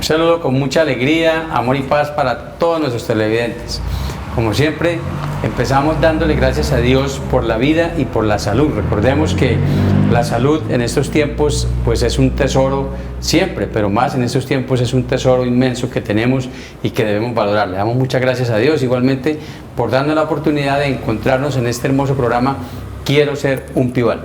Un saludo con mucha alegría, amor y paz para todos nuestros televidentes. Como siempre, empezamos dándole gracias a Dios por la vida y por la salud. Recordemos que la salud en estos tiempos pues es un tesoro siempre, pero más en estos tiempos es un tesoro inmenso que tenemos y que debemos valorar. Le damos muchas gracias a Dios igualmente por darnos la oportunidad de encontrarnos en este hermoso programa Quiero ser un Píbal.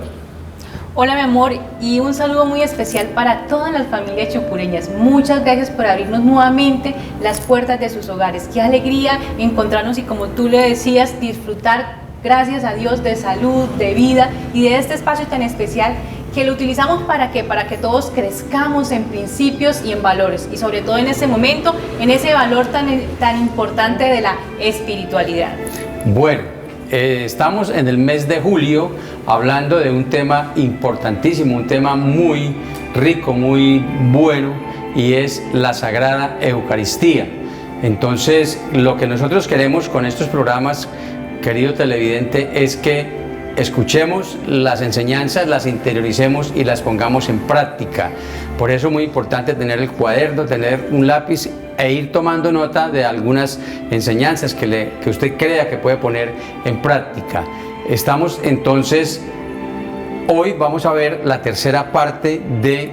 Hola mi amor, y un saludo muy especial para todas las familias chocureñas. Muchas gracias por abrirnos nuevamente las puertas de sus hogares. Qué alegría encontrarnos y, como tú le decías, disfrutar, gracias a Dios, de salud, de vida y de este espacio tan especial que lo utilizamos para que todos crezcamos en principios y en valores, y sobre todo en ese momento, en ese valor tan importante de la espiritualidad. Bueno, estamos en el mes de julio hablando de un tema importantísimo, un tema muy rico, muy bueno, y es la Sagrada Eucaristía. Entonces, lo que nosotros queremos con estos programas, querido televidente, es que escuchemos las enseñanzas, las interioricemos y las pongamos en práctica. Por eso es muy importante tener el cuaderno, tener un lápiz e ir tomando nota de algunas enseñanzas que usted crea que puede poner en práctica. Estamos entonces, hoy vamos a ver la tercera parte de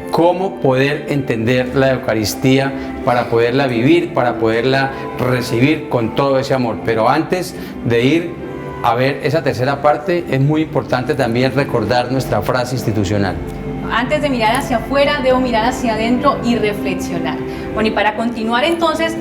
cómo poder entender la Eucaristía para poderla vivir, para poderla recibir con todo ese amor. Pero antes de ir a ver esa tercera parte, es muy importante también recordar nuestra frase institucional. Antes de mirar hacia afuera, debo mirar hacia adentro y reflexionar. Bueno, y para continuar entonces,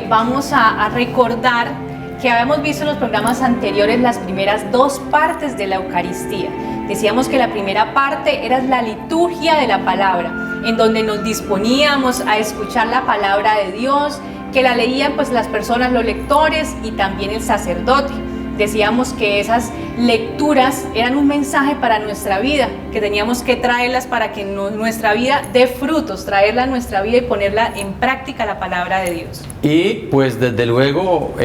vamos a recordar que habíamos visto en los programas anteriores las primeras dos partes de la Eucaristía. Decíamos que la primera parte era la liturgia de la palabra, en donde nos disponíamos a escuchar la palabra de Dios, que la leían pues las personas, los lectores y también el sacerdote. Decíamos que esas lecturas eran un mensaje para nuestra vida, que teníamos que traerlas para que nuestra vida dé frutos, traerla a nuestra vida y ponerla en práctica, la palabra de Dios. Y pues desde luego,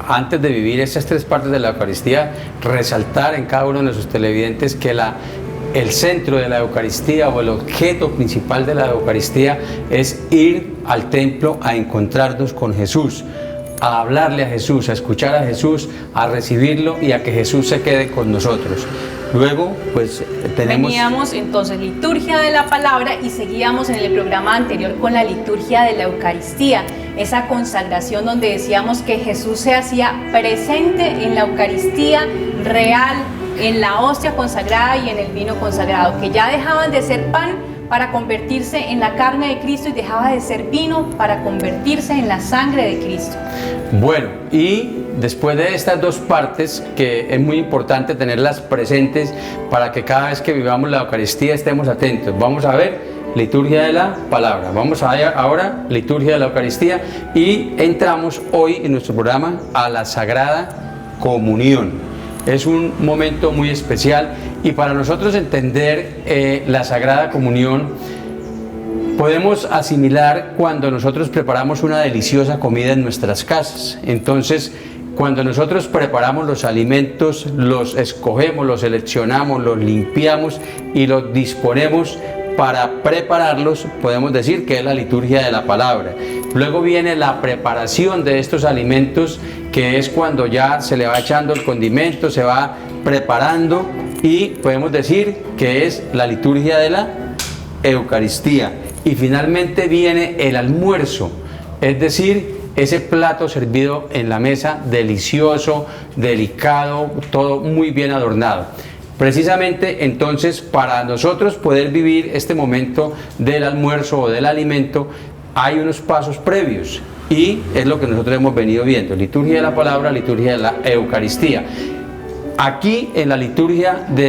antes de vivir esas tres partes de la Eucaristía, resaltar en cada uno de nuestros televidentes que el centro de la Eucaristía o el objeto principal de la Eucaristía es ir al templo a encontrarnos con Jesús, a hablarle a Jesús, a escuchar a Jesús, a recibirlo y a que Jesús se quede con nosotros. Luego, pues veníamos entonces liturgia de la palabra y seguíamos en el programa anterior con la liturgia de la Eucaristía, esa consagración donde decíamos que Jesús se hacía presente en la Eucaristía real, en la hostia consagrada y en el vino consagrado, que ya dejaban de ser pan para convertirse en la carne de Cristo y dejaba de ser vino para convertirse en la sangre de Cristo. Bueno, y después de estas dos partes, que es muy importante tenerlas presentes para que cada vez que vivamos la Eucaristía estemos atentos. Vamos a ver liturgia de la palabra, vamos a ver ahora liturgia de la Eucaristía y entramos hoy en nuestro programa a la Sagrada Comunión. Es un momento muy especial y para nosotros entender la Sagrada Comunión podemos asimilar cuando nosotros preparamos una deliciosa comida en nuestras casas. Entonces, cuando nosotros preparamos los alimentos, los escogemos, los seleccionamos, los limpiamos y los disponemos para prepararlos, podemos decir que es la liturgia de la palabra. Luego viene la preparación de estos alimentos, que es cuando ya se le va echando el condimento, se va preparando, y podemos decir que es la liturgia de la Eucaristía. Y finalmente viene el almuerzo, es decir, ese plato servido en la mesa, delicioso, delicado, todo muy bien adornado. Precisamente entonces, para nosotros poder vivir este momento del almuerzo o del alimento, hay unos pasos previos y es lo que nosotros hemos venido viendo: liturgia de la palabra, liturgia de la Eucaristía. Aquí en la liturgia de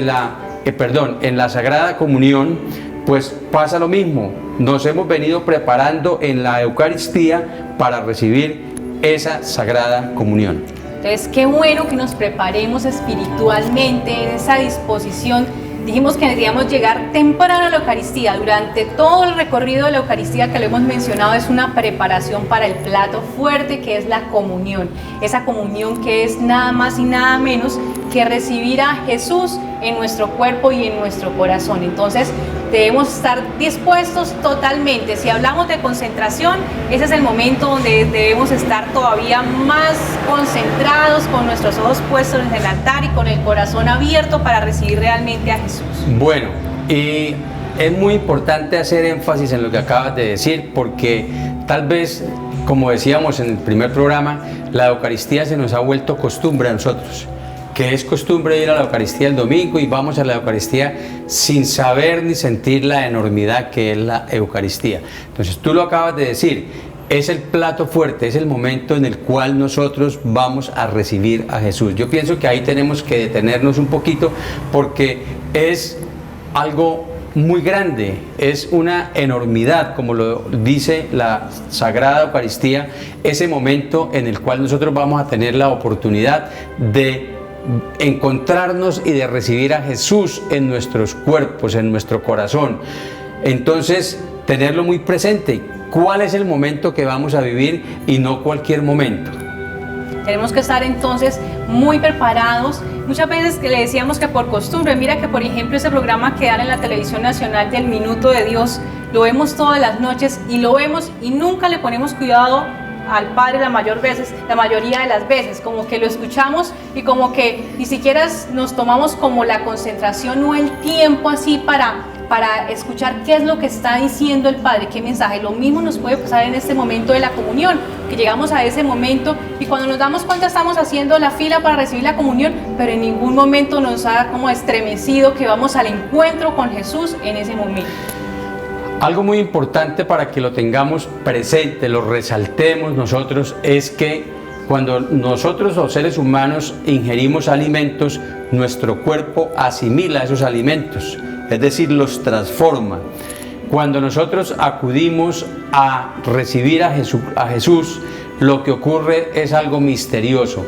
en la Sagrada Comunión, pues pasa lo mismo. Nos hemos venido preparando en la Eucaristía para recibir esa Sagrada Comunión. Entonces, qué bueno que nos preparemos espiritualmente en esa disposición. Dijimos que deberíamos llegar temprano a la Eucaristía. Durante todo el recorrido de la Eucaristía, que lo hemos mencionado, es una preparación para el plato fuerte, que es la comunión. Esa comunión que es nada más y nada menos que recibir a Jesús en nuestro cuerpo y en nuestro corazón. Entonces, debemos estar dispuestos totalmente. Si hablamos de concentración, ese es el momento donde debemos estar todavía más concentrados, con nuestros ojos puestos en el altar y con el corazón abierto para recibir realmente a Jesús. Bueno, y es muy importante hacer énfasis en lo que acabas de decir, porque tal vez, como decíamos en el primer programa, la Eucaristía se nos ha vuelto costumbre a nosotros, que es costumbre ir a la Eucaristía el domingo y vamos a la Eucaristía sin saber ni sentir la enormidad que es la Eucaristía. Entonces tú lo acabas de decir, es el plato fuerte, es el momento en el cual nosotros vamos a recibir a Jesús. Yo pienso que ahí tenemos que detenernos un poquito, porque es algo muy grande, es una enormidad, como lo dice la Sagrada Eucaristía, ese momento en el cual nosotros vamos a tener la oportunidad de encontrarnos y de recibir a Jesús en nuestros cuerpos, en nuestro corazón. Entonces, tenerlo muy presente, cuál es el momento que vamos a vivir y no cualquier momento. Tenemos que estar entonces muy preparados. Muchas veces que le decíamos que por costumbre, mira que por ejemplo ese programa que dan en la televisión nacional del Minuto de Dios, lo vemos todas las noches y lo vemos y nunca le ponemos cuidado al Padre la mayoría de las veces, como que lo escuchamos y como que ni siquiera nos tomamos como la concentración o el tiempo así para escuchar qué es lo que está diciendo el Padre, qué mensaje. Lo mismo nos puede pasar en este momento de la comunión, que llegamos a ese momento y cuando nos damos cuenta estamos haciendo la fila para recibir la comunión, pero en ningún momento nos ha como estremecido que vamos al encuentro con Jesús en ese momento. Algo muy importante para que lo tengamos presente, lo resaltemos nosotros, es que cuando nosotros los seres humanos ingerimos alimentos, nuestro cuerpo asimila esos alimentos, es decir, los transforma. Cuando nosotros acudimos a recibir a Jesús, lo que ocurre es algo misterioso.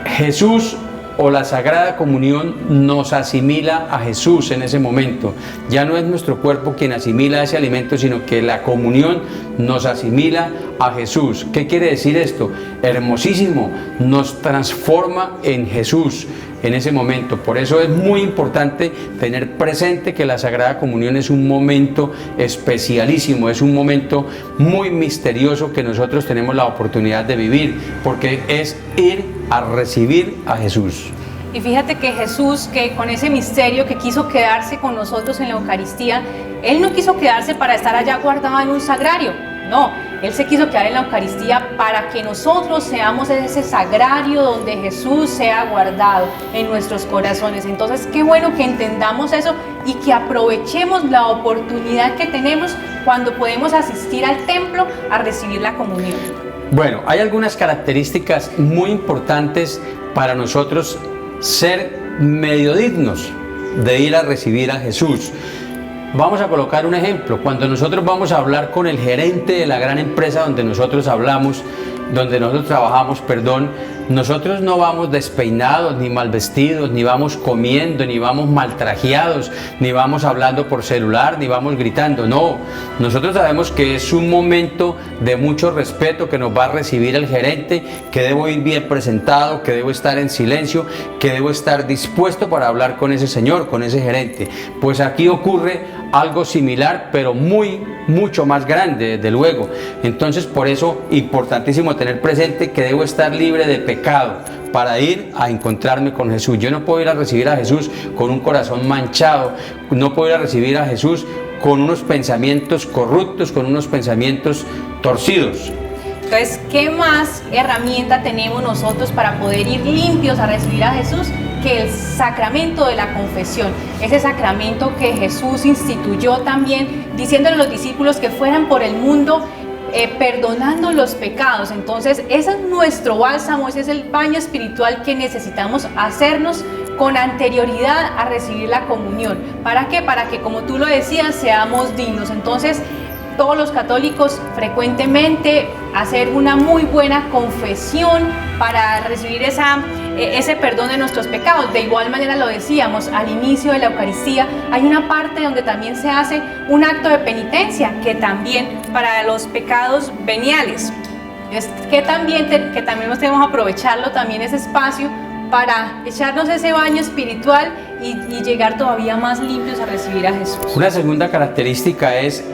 Jesús o la Sagrada Comunión nos asimila a Jesús en ese momento. Ya no es nuestro cuerpo quien asimila ese alimento, sino que la comunión nos asimila a Jesús. ¿Qué quiere decir esto? Hermosísimo, nos transforma en Jesús en ese momento. Por eso es muy importante tener presente que la Sagrada Comunión es un momento especialísimo, es un momento muy misterioso que nosotros tenemos la oportunidad de vivir, porque es ir a recibir a Jesús. Y fíjate que Jesús, que con ese misterio que quiso quedarse con nosotros en la Eucaristía, Él no quiso quedarse para estar allá guardado en un sagrario, no, Él se quiso quedar en la Eucaristía para que nosotros seamos ese sagrario donde Jesús sea guardado en nuestros corazones. Entonces, qué bueno que entendamos eso y que aprovechemos la oportunidad que tenemos cuando podemos asistir al templo a recibir la comunión. Bueno, hay algunas características muy importantes para nosotros ser medio dignos de ir a recibir a Jesús. Vamos a colocar un ejemplo. Cuando nosotros vamos a hablar con el gerente de la gran empresa donde nosotros trabajamos, nosotros no vamos despeinados, ni mal vestidos, ni vamos comiendo, ni vamos mal trajeados, ni vamos hablando por celular, ni vamos gritando. No, nosotros sabemos que es un momento de mucho respeto que nos va a recibir el gerente, que debo ir bien presentado, que debo estar en silencio, que debo estar dispuesto para hablar con ese señor, con ese gerente. Pues aquí ocurre algo similar, pero mucho más grande, desde luego. Entonces, por eso, importantísimo tener presente que debo estar libre de pecado para ir a encontrarme con Jesús. Yo no puedo ir a recibir a Jesús con un corazón manchado, no puedo ir a recibir a Jesús con unos pensamientos corruptos, con unos pensamientos torcidos. Entonces, ¿qué más herramienta tenemos nosotros para poder ir limpios a recibir a Jesús que el sacramento de la confesión? Ese sacramento que Jesús instituyó también, diciéndole a los discípulos que fueran por el mundo perdonando los pecados. Entonces, ese es nuestro bálsamo, ese es el baño espiritual que necesitamos hacernos con anterioridad a recibir la comunión. ¿Para qué? Para que, como tú lo decías, seamos dignos. Entonces, todos los católicos frecuentemente hacer una muy buena confesión para recibir ese perdón de nuestros pecados. De igual manera lo decíamos al inicio de la Eucaristía, hay una parte donde también se hace un acto de penitencia, que también para los pecados veniales, es que también tenemos que aprovecharlo también ese espacio para echarnos ese baño espiritual y llegar todavía más limpios a recibir a Jesús. Una segunda característica es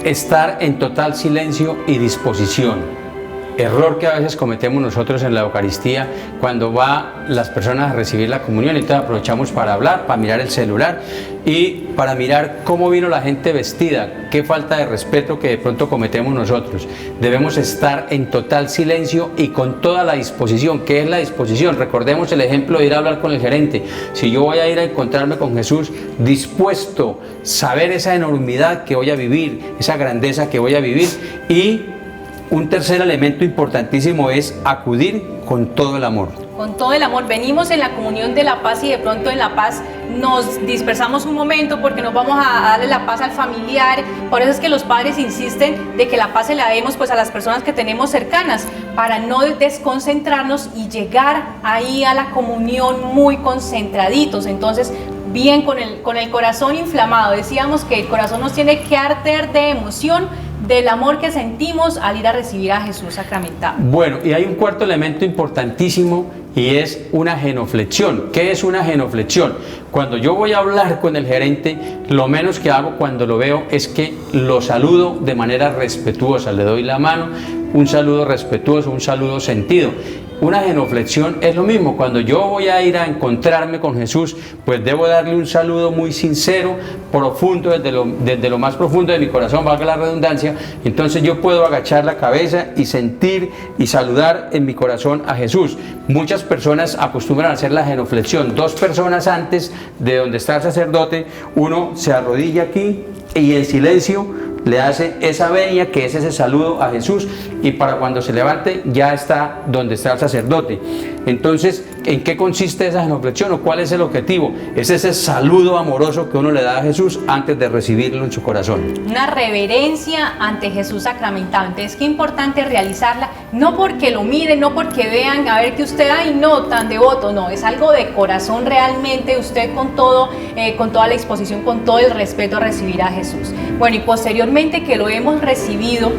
estar en total silencio y disposición. Error que a veces cometemos nosotros en la Eucaristía cuando va las personas a recibir la comunión, entonces aprovechamos para hablar, para mirar el celular y para mirar cómo vino la gente vestida, qué falta de respeto que de pronto cometemos nosotros. Debemos estar en total silencio y con toda la disposición. ¿Qué es la disposición? Recordemos el ejemplo de ir a hablar con el gerente. Si yo voy a ir a encontrarme con Jesús, dispuesto, saber esa enormidad que voy a vivir, esa grandeza que voy a vivir. Y un tercer elemento importantísimo es acudir con todo el amor. Con todo el amor. Venimos en la comunión de la paz y de pronto en la paz nos dispersamos un momento porque nos vamos a darle la paz al familiar. Por eso es que los padres insisten de que la paz se la demos pues a las personas que tenemos cercanas, para no desconcentrarnos y llegar ahí a la comunión muy concentraditos. Entonces, bien con el corazón inflamado. Decíamos que el corazón nos tiene que arder de emoción, del amor que sentimos al ir a recibir a Jesús sacramentado. Bueno, y hay un cuarto elemento importantísimo y es una genuflexión. ¿Qué es una genuflexión? Cuando yo voy a hablar con el gerente, lo menos que hago cuando lo veo es que lo saludo de manera respetuosa, le doy la mano, un saludo respetuoso, un saludo sentido. Una genuflexión es lo mismo. Cuando yo voy a ir a encontrarme con Jesús, pues debo darle un saludo muy sincero, profundo, desde lo más profundo de mi corazón, valga la redundancia. Entonces yo puedo agachar la cabeza y sentir y saludar en mi corazón a Jesús. Muchas personas acostumbran a hacer la genuflexión. 2 personas antes de donde está el sacerdote, uno se arrodilla aquí y en silencio le hace esa venia, que es ese saludo a Jesús, y para cuando se levante ya está donde está el sacerdote. Entonces, ¿en qué consiste esa genuflexión o cuál es el objetivo? Es ese saludo amoroso que uno le da a Jesús antes de recibirlo en su corazón. Una reverencia ante Jesús sacramentado. Entonces, qué importante realizarla, no porque lo miren, no porque vean, a ver que usted, ay no, tan devoto, no, es algo de corazón realmente, usted con toda la disposición, con todo el respeto a recibir a Jesús. Bueno, y posteriormente que lo hemos recibido,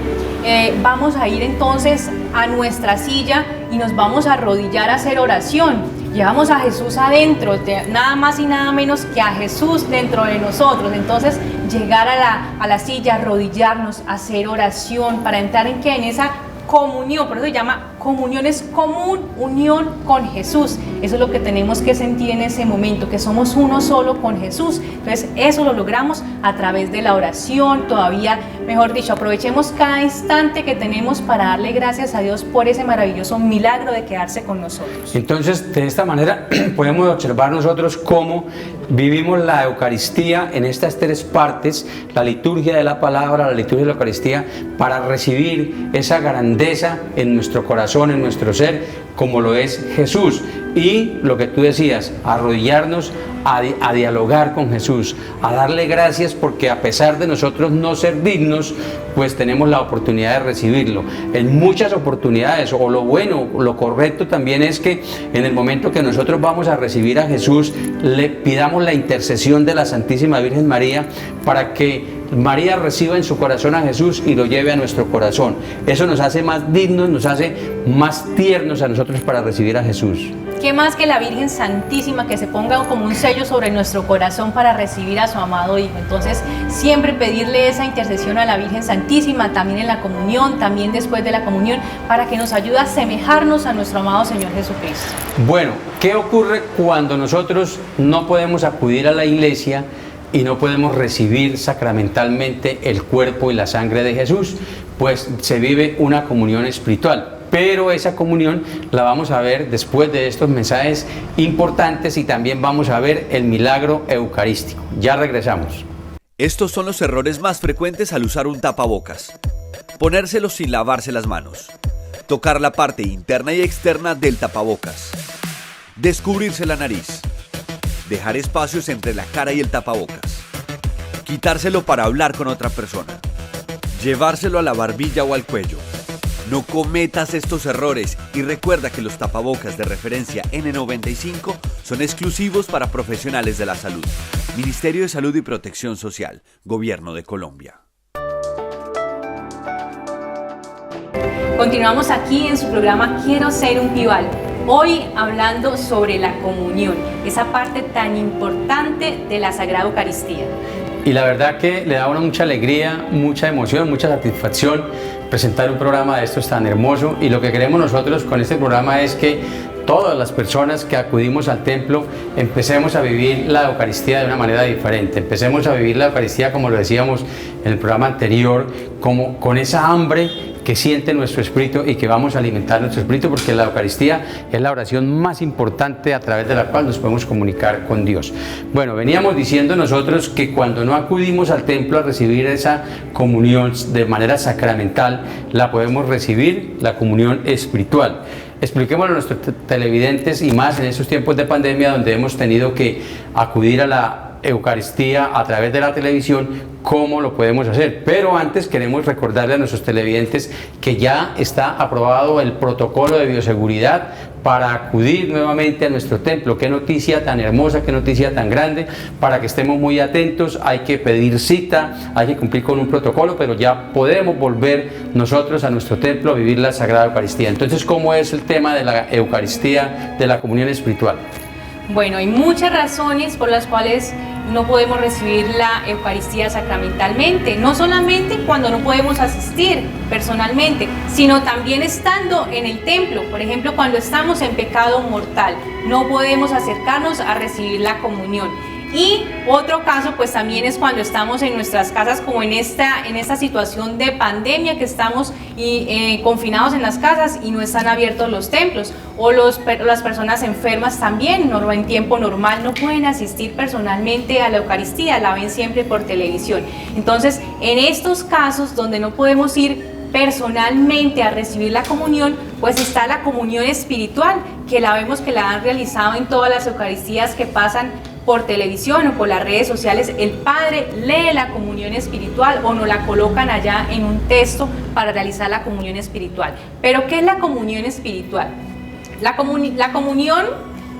vamos a ir entonces a nuestra silla y nos vamos a arrodillar a hacer oración. Llevamos a Jesús adentro, nada más y nada menos que a Jesús dentro de nosotros. Entonces, llegar a la silla, arrodillarnos, hacer oración para entrar en esa comunión. Por eso se llama comunión, es común, unión con Jesús. Eso es lo que tenemos que sentir en ese momento, que somos uno solo con Jesús. Entonces eso lo logramos a través de la oración. Todavía, mejor dicho, aprovechemos cada instante que tenemos para darle gracias a Dios por ese maravilloso milagro de quedarse con nosotros. Entonces, de esta manera podemos observar nosotros cómo vivimos la Eucaristía en estas 3 partes, la liturgia de la palabra, la liturgia de la Eucaristía, para recibir esa grandeza en nuestro corazón, en nuestro ser, como lo es Jesús. Y lo que tú decías, arrodillarnos a dialogar con Jesús, a darle gracias porque a pesar de nosotros no ser dignos, pues tenemos la oportunidad de recibirlo. En muchas oportunidades, o lo bueno, lo correcto también es que en el momento que nosotros vamos a recibir a Jesús, le pidamos la intercesión de la Santísima Virgen María para que María reciba en su corazón a Jesús y lo lleve a nuestro corazón. Eso nos hace más dignos, nos hace más tiernos a nosotros para recibir a Jesús. ¿Qué más que la Virgen Santísima que se ponga como un sello sobre nuestro corazón para recibir a su amado Hijo? Entonces, siempre pedirle esa intercesión a la Virgen Santísima, también en la comunión, también después de la comunión, para que nos ayude a asemejarnos a nuestro amado Señor Jesucristo. Bueno, ¿qué ocurre cuando nosotros no podemos acudir a la iglesia y no podemos recibir sacramentalmente el cuerpo y la sangre de Jesús? Pues se vive una comunión espiritual. Pero esa comunión la vamos a ver después de estos mensajes importantes y también vamos a ver el milagro eucarístico. Ya regresamos. Estos son los errores más frecuentes al usar un tapabocas. Ponérselo sin lavarse las manos. Tocar la parte interna y externa del tapabocas. Descubrirse la nariz. Dejar espacios entre la cara y el tapabocas. Quitárselo para hablar con otra persona. Llevárselo a la barbilla o al cuello. No cometas estos errores y recuerda que los tapabocas de referencia N95 son exclusivos para profesionales de la salud. Ministerio de Salud y Protección Social, Gobierno de Colombia. Continuamos aquí en su programa Quiero ser un Píbal. Hoy hablando sobre la comunión, esa parte tan importante de la Sagrada Eucaristía. Y la verdad que le da a uno mucha alegría, mucha emoción, mucha satisfacción presentar un programa de estos tan hermoso, y lo que queremos nosotros con este programa es que todas las personas que acudimos al templo empecemos a vivir la Eucaristía de una manera diferente, empecemos a vivir la Eucaristía, como lo decíamos en el programa anterior, como con esa hambre que siente nuestro espíritu y que vamos a alimentar nuestro espíritu, porque la Eucaristía es la oración más importante a través de la cual nos podemos comunicar con Dios. Bueno, veníamos diciendo nosotros que cuando no acudimos al templo a recibir esa comunión de manera sacramental, la podemos recibir, la comunión espiritual. Expliquémoslo a nuestros televidentes, y más en estos tiempos de pandemia donde hemos tenido que acudir a la Eucaristía a través de la televisión, cómo lo podemos hacer. Pero antes queremos recordarle a nuestros televidentes que ya está aprobado el protocolo de bioseguridad para acudir nuevamente a nuestro templo. Qué noticia tan hermosa, qué noticia tan grande, para que estemos muy atentos. Hay que pedir cita, hay que cumplir con un protocolo, pero ya podemos volver nosotros a nuestro templo a vivir la Sagrada Eucaristía. Entonces, ¿cómo es el tema de la Eucaristía, de la comunión espiritual? Bueno, hay muchas razones por las cuales no podemos recibir la Eucaristía sacramentalmente, no solamente cuando no podemos asistir personalmente, sino también estando en el templo. Por ejemplo, cuando estamos en pecado mortal, no podemos acercarnos a recibir la comunión. Y otro caso pues también es cuando estamos en nuestras casas, como en esta situación de pandemia que estamos confinados en las casas y no están abiertos los templos, o las personas enfermas también en tiempo normal no pueden asistir personalmente a la Eucaristía, la ven siempre por televisión. Entonces, en estos casos donde no podemos ir personalmente a recibir la comunión, pues está la comunión espiritual, que la vemos que la han realizado en todas las Eucaristías que pasan por televisión o por las redes sociales. El Padre lee la comunión espiritual o nos la colocan allá en un texto para realizar la comunión espiritual. Pero ¿qué es la comunión espiritual? La comunión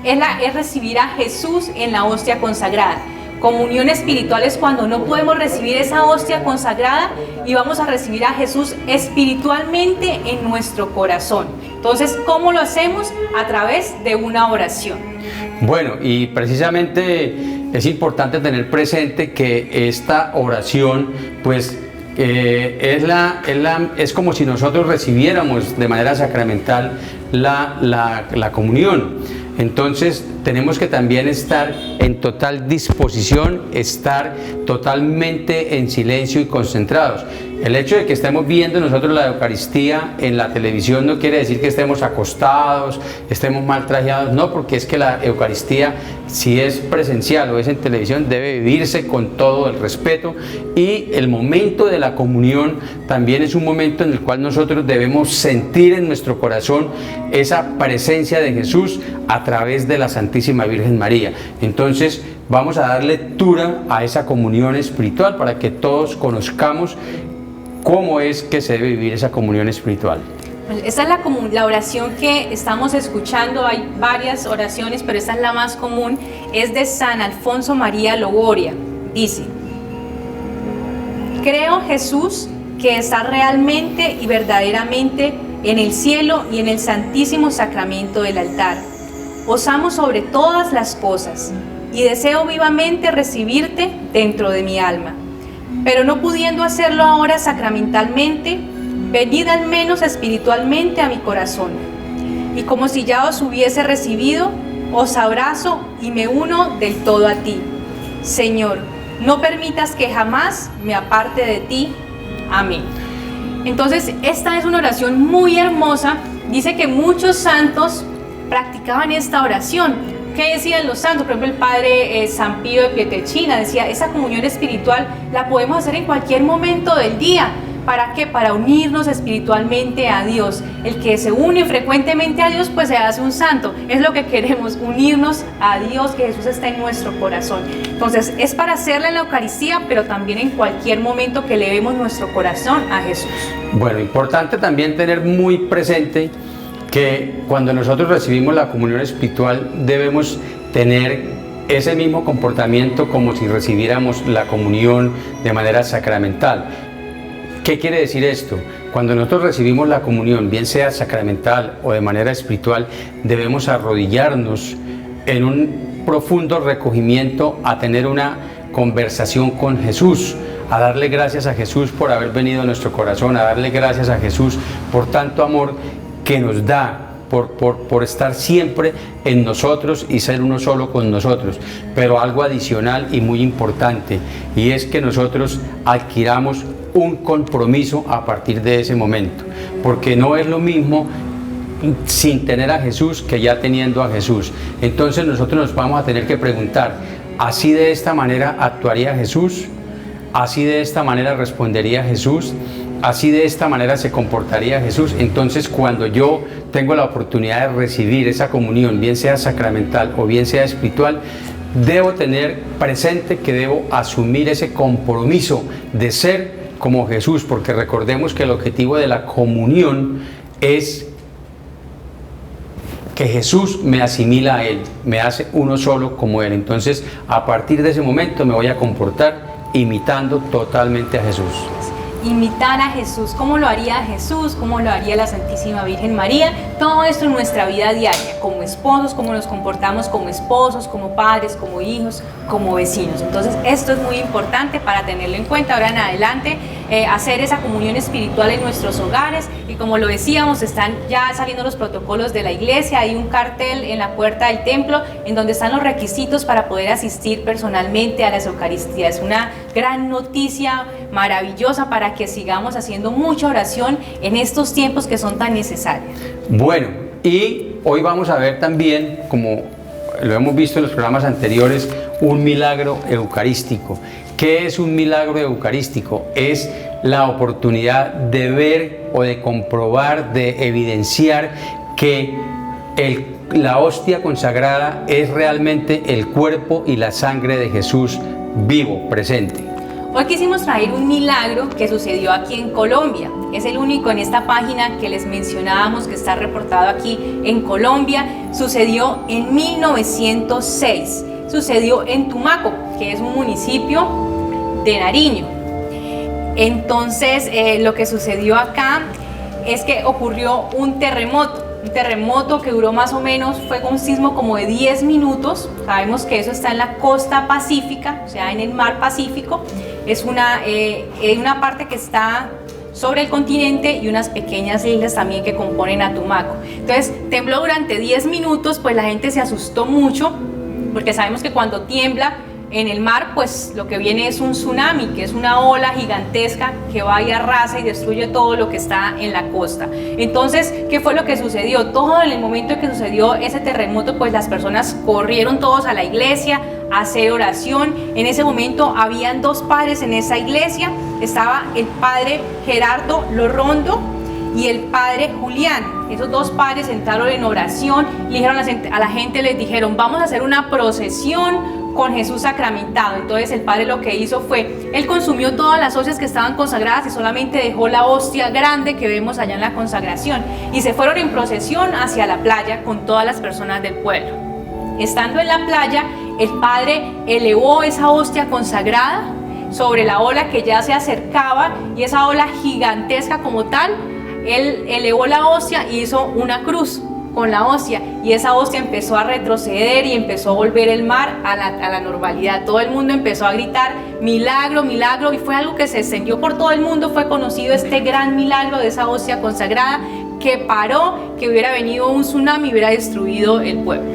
es recibir a Jesús en la hostia consagrada. Comunión espiritual es cuando no podemos recibir esa hostia consagrada y vamos a recibir a Jesús espiritualmente en nuestro corazón. Entonces, ¿cómo lo hacemos? A través de una oración. Bueno, y precisamente es importante tener presente que esta oración, pues, es como si nosotros recibiéramos de manera sacramental la comunión. Entonces tenemos que también estar en total disposición, estar totalmente en silencio y concentrados. El hecho de que estemos viendo nosotros la Eucaristía en la televisión no quiere decir que estemos acostados, estemos mal trajeados, no, porque es que la Eucaristía, si es presencial o es en televisión, debe vivirse con todo el respeto, y el momento de la comunión también es un momento en el cual nosotros debemos sentir en nuestro corazón esa presencia de Jesús a través de la Santísima Virgen María. Entonces vamos a dar lectura a esa comunión espiritual para que todos conozcamos cómo es que se debe vivir esa comunión espiritual. Esta es la oración que estamos escuchando. Hay varias oraciones, pero esta es la más común. Es de San Alfonso María Logoria. Dice: creo, Jesús, que está realmente y verdaderamente en el cielo y en el santísimo sacramento del altar. Os amo sobre todas las cosas y deseo vivamente recibirte dentro de mi alma. Pero no pudiendo hacerlo ahora sacramentalmente, venid al menos espiritualmente a mi corazón. Y como si ya os hubiese recibido, os abrazo y me uno del todo a ti. Señor, no permitas que jamás me aparte de ti. Amén. Entonces, esta es una oración muy hermosa. Dice que muchos santos practicaban esta oración. ¿Qué decían los santos? Por ejemplo, el padre San Pío de Pietrelcina decía: esa comunión espiritual la podemos hacer en cualquier momento del día. ¿Para qué? Para unirnos espiritualmente a Dios. El que se une frecuentemente a Dios, pues se hace un santo. Es lo que queremos, unirnos a Dios, que Jesús está en nuestro corazón. Entonces, es para hacerla en la Eucaristía, pero también en cualquier momento que elevemos nuestro corazón a Jesús. Bueno, importante también tener muy presente que cuando nosotros recibimos la comunión espiritual debemos tener ese mismo comportamiento como si recibiéramos la comunión de manera sacramental. ¿Qué quiere decir esto? cuando nosotros recibimos la comunión, bien sea sacramental o de manera espiritual, debemos arrodillarnos en un profundo recogimiento a tener una conversación con Jesús, a darle gracias a Jesús por haber venido a nuestro corazón, a darle gracias a Jesús por tanto amor que nos da, por estar siempre en nosotros y ser uno solo con nosotros. Pero algo adicional y muy importante, y es que nosotros adquiramos un compromiso a partir de ese momento, porque no es lo mismo sin tener a Jesús que ya teniendo a Jesús. Entonces nosotros nos vamos a tener que preguntar, ¿así de esta manera actuaría Jesús? ¿Así de esta manera respondería Jesús? ¿Así de esta manera se comportaría Jesús? Entonces, cuando yo tengo la oportunidad de recibir esa comunión, bien sea sacramental o bien sea espiritual, debo tener presente que debo asumir ese compromiso de ser como Jesús, porque recordemos que el objetivo de la comunión es que Jesús me asimila a Él, me hace uno solo como Él. Entonces, a partir de ese momento me voy a comportar imitando totalmente a Jesús. Imitar a Jesús, ¿cómo lo haría Jesús? ¿Cómo lo haría la Santísima Virgen María? Todo esto en nuestra vida diaria, como esposos, cómo nos comportamos como esposos, como padres, como hijos, como vecinos. Entonces esto es muy importante para tenerlo en cuenta ahora en adelante, hacer esa comunión espiritual en nuestros hogares. Y como lo decíamos, están ya saliendo los protocolos de la iglesia, hay un cartel en la puerta del templo en donde están los requisitos para poder asistir personalmente a las Eucaristías. Es una gran noticia maravillosa para que sigamos haciendo mucha oración en estos tiempos que son tan necesarios. Bueno, y hoy vamos a ver también, como lo hemos visto en los programas anteriores, un milagro eucarístico. ¿Qué es un milagro eucarístico? Es la oportunidad de ver o de comprobar, de evidenciar que la hostia consagrada es realmente el cuerpo y la sangre de Jesús vivo, presente. Hoy quisimos traer un milagro que sucedió aquí en Colombia. Es el único en esta página que les mencionábamos que está reportado aquí en Colombia. Sucedió en 1906. Sucedió en Tumaco, que es un municipio de Nariño. Entonces, lo que sucedió acá es que ocurrió un terremoto que duró más o menos, fue un sismo como de 10 minutos. Sabemos que eso está en la costa pacífica, o sea, en el mar Pacífico. Es una parte que está sobre el continente y unas pequeñas islas también que componen a Tumaco. Entonces, tembló durante 10 minutos, pues la gente se asustó mucho, porque sabemos que cuando tiembla en el mar, pues lo que viene es un tsunami, que es una ola gigantesca que va y arrasa y destruye todo lo que está en la costa. Entonces, ¿qué fue lo que sucedió? Todo en el momento en que sucedió ese terremoto, pues las personas corrieron todos a la iglesia a hacer oración. En ese momento habían dos padres en esa iglesia, estaba el padre Gerardo Lorrondo y el padre Julián. Esos dos padres entraron en oración, le dijeron a la gente, les dijeron, vamos a hacer una procesión con Jesús sacramentado. Entonces el padre lo que hizo fue, él consumió todas las hostias que estaban consagradas y solamente dejó la hostia grande que vemos allá en la consagración, y se fueron en procesión hacia la playa con todas las personas del pueblo. Estando en la playa, el padre elevó esa hostia consagrada sobre la ola que ya se acercaba, y esa ola gigantesca como tal, él elevó la hostia y hizo una cruz con la hostia, y esa hostia empezó a retroceder y empezó a volver el mar a la normalidad. Todo el mundo empezó a gritar milagro, milagro, y fue algo que se extendió por todo el mundo. Fue conocido este gran milagro de esa hostia consagrada que paró que hubiera venido un tsunami y hubiera destruido el pueblo.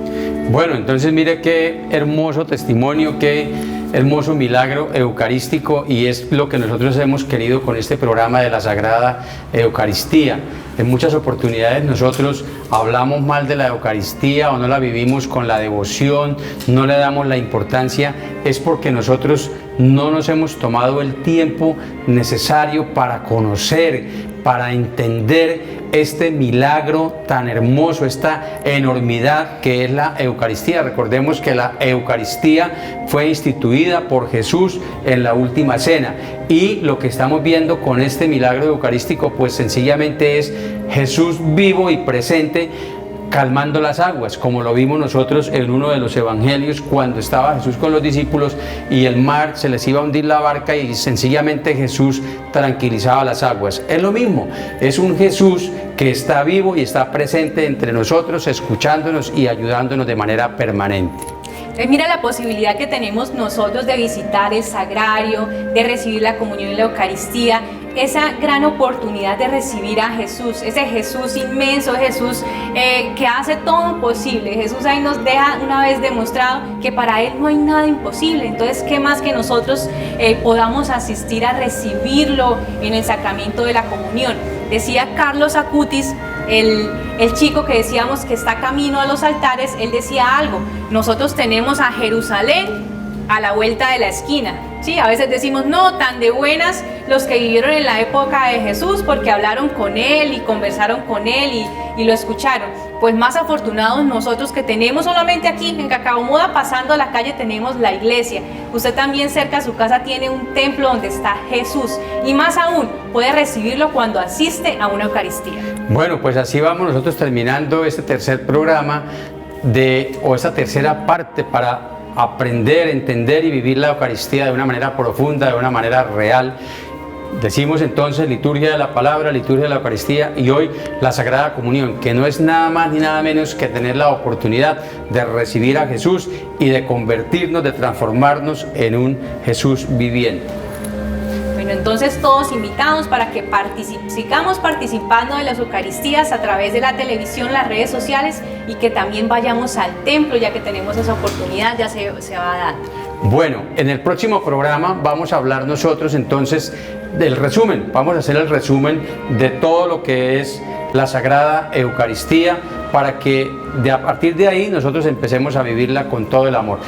Bueno, entonces mire qué hermoso testimonio, qué hermoso milagro eucarístico, y es lo que nosotros hemos querido con este programa de la Sagrada Eucaristía. En muchas oportunidades nosotros hablamos mal de la Eucaristía o no la vivimos con la devoción, no le damos la importancia, es porque nosotros no nos hemos tomado el tiempo necesario para conocer, para entender este milagro tan hermoso, esta enormidad que es la Eucaristía. Recordemos que la Eucaristía fue instituida por Jesús en la última cena, y lo que estamos viendo con este milagro eucarístico pues sencillamente es Jesús vivo y presente calmando las aguas, como lo vimos nosotros en uno de los evangelios cuando estaba Jesús con los discípulos y el mar se les iba a hundir la barca y sencillamente Jesús tranquilizaba las aguas. Es lo mismo, es un Jesús que está vivo y está presente entre nosotros, escuchándonos y ayudándonos de manera permanente. Mira la posibilidad que tenemos nosotros de visitar el sagrario, de recibir la comunión y la Eucaristía, esa gran oportunidad de recibir a Jesús, ese Jesús inmenso, Jesús que hace todo posible. Jesús ahí nos deja una vez demostrado que para Él no hay nada imposible. Entonces, ¿qué más que nosotros podamos asistir a recibirlo en el sacramento de la comunión? Decía Carlos Acutis, el chico que decíamos que está camino a los altares, él decía algo: nosotros tenemos a Jerusalén a la vuelta de la esquina. Sí, a veces decimos, no, tan de buenas los que vivieron en la época de Jesús porque hablaron con Él y conversaron con Él y lo escucharon. Pues más afortunados nosotros que tenemos solamente aquí en Cacao Moda, pasando a la calle, tenemos la iglesia. Usted también cerca de su casa tiene un templo donde está Jesús y más aún puede recibirlo cuando asiste a una Eucaristía. Bueno, pues así vamos nosotros terminando este tercer programa o esta tercera parte para aprender, entender y vivir la Eucaristía de una manera profunda, de una manera real. Decimos entonces liturgia de la palabra, liturgia de la Eucaristía y hoy la Sagrada Comunión, que no es nada más ni nada menos que tener la oportunidad de recibir a Jesús y de convertirnos, de transformarnos en un Jesús viviente. Bueno, entonces todos invitados para que sigamos participando de las Eucaristías a través de la televisión, las redes sociales y que también vayamos al templo ya que tenemos esa oportunidad, ya se va dando. Bueno, en el próximo programa vamos a hablar nosotros entonces del resumen, vamos a hacer el resumen de todo lo que es la Sagrada Eucaristía para que a partir de ahí nosotros empecemos a vivirla con todo el amor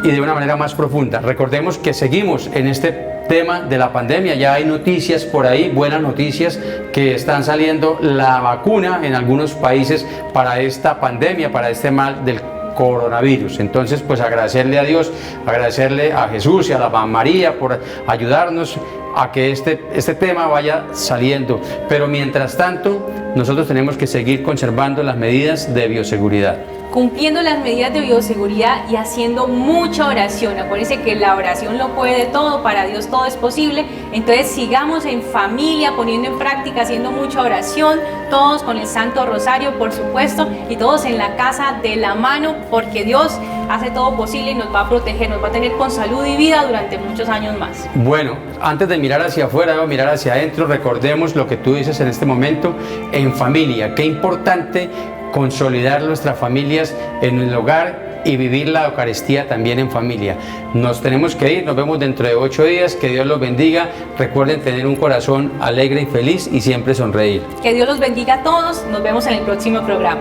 y de una manera más profunda. Recordemos que seguimos en este tema de la pandemia, ya hay noticias por ahí, buenas noticias, que están saliendo la vacuna en algunos países para esta pandemia, para este mal del coronavirus. Entonces, pues agradecerle a Dios, agradecerle a Jesús y a la Mamá María por ayudarnos a que este tema vaya saliendo. Pero mientras tanto, nosotros tenemos que seguir conservando las medidas de bioseguridad. Cumpliendo las medidas de bioseguridad y haciendo mucha oración. Acuérdense que la oración lo puede todo, para Dios todo es posible. Entonces sigamos en familia, poniendo en práctica, haciendo mucha oración, todos con el Santo Rosario, por supuesto, y todos en la casa de la mano, porque Dios hace todo posible y nos va a proteger, nos va a tener con salud y vida durante muchos años más. Bueno, antes de mirar hacia afuera o mirar hacia adentro, recordemos lo que tú dices en este momento, en familia. Qué importante consolidar nuestras familias en el hogar y vivir la Eucaristía también en familia. Nos tenemos que ir, nos vemos dentro de 8 días, que Dios los bendiga. Recuerden tener un corazón alegre y feliz y siempre sonreír. Que Dios los bendiga a todos, nos vemos en el próximo programa.